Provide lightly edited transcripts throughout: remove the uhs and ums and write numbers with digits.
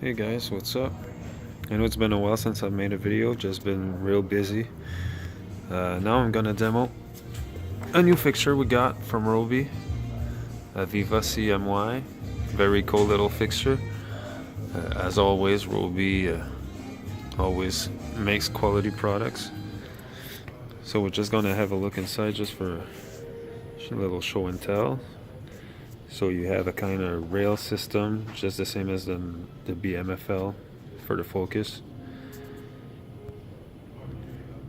Hey guys, what's up? I know it's been a while since I've made a video, just been real busy. Now I'm gonna demo a new fixture we got from Robe, a VIVA CMY. Very cool little fixture. As always, Robe always makes quality products. So we're just gonna have a look inside just for a little show and tell. So you have a kind of rail system, just the same as the BMFL for the focus.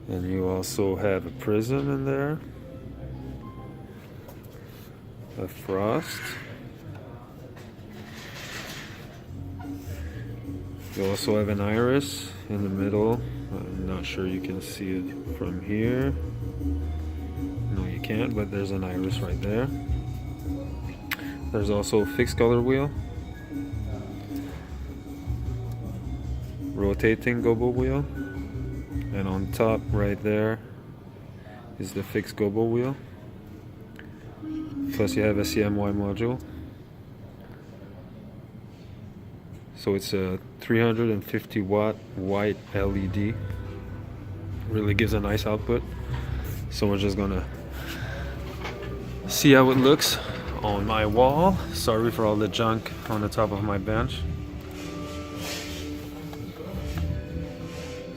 And you also have a prism in there, a frost. You also have an iris in the middle. I'm not sure you can see it from here. No, you can't, but there's an iris right there. There's also a fixed color wheel, rotating gobo wheel, and on top right there is the fixed gobo wheel. Plus you have a CMY module. So it's a 350 watt white LED. Really gives a nice output. So we're just gonna see how it looks on my wall. Sorry for all the junk on the top of my bench.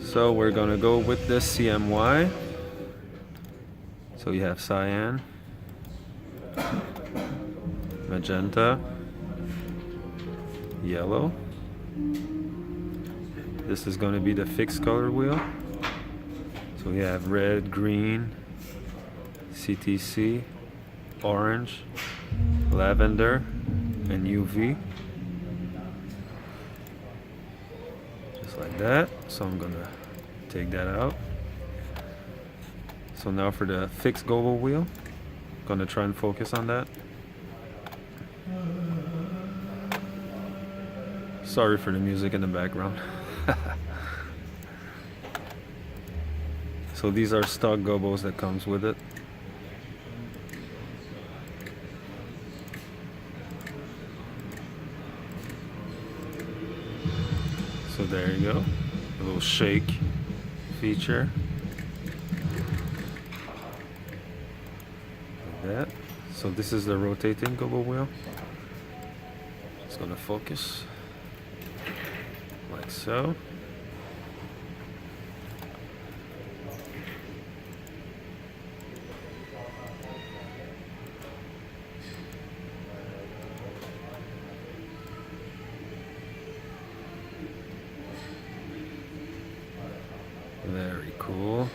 So we're gonna go with the CMY. So you have cyan, magenta, yellow. This is going to be the fixed color wheel. So we have red, green, CTC, orange, lavender, and UV. Just like that. So I'm going to take that out. So now for the fixed gobo wheel, I'm going to try and focus on that. Sorry for the music in the background. So these are stock gobos that comes with it. So there you go, a little shake feature. Like that. So this is the rotating gobo wheel. It's gonna focus. Like so. Very cool.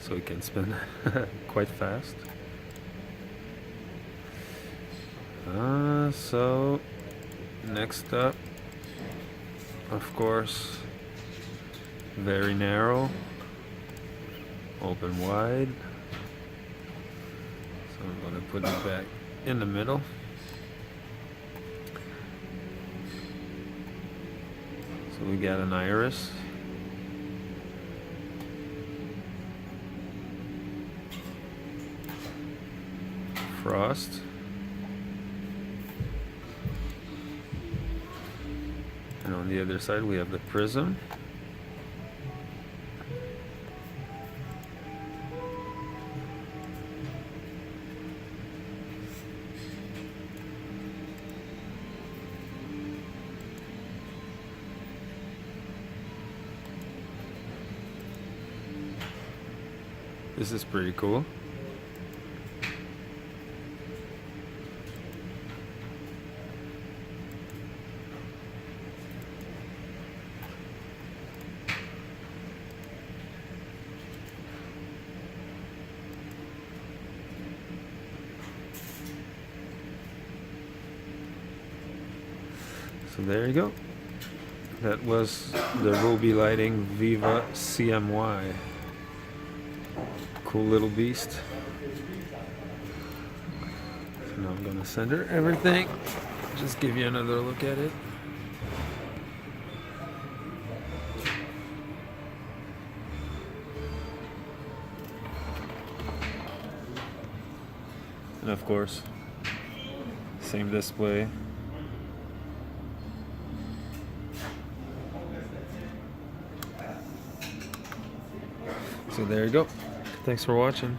So it can spin quite fast. So next up, of course, very narrow, open wide. So I'm going to put it back in the middle. So we got an iris. Frost. And on the other side we have the prism. This is pretty cool. So there you go. That was the Robe Lighting VIVA CMY. Cool little beast. So now I'm gonna center everything. Just give you another look at it. And of course, same display So there you go. Thanks for watching.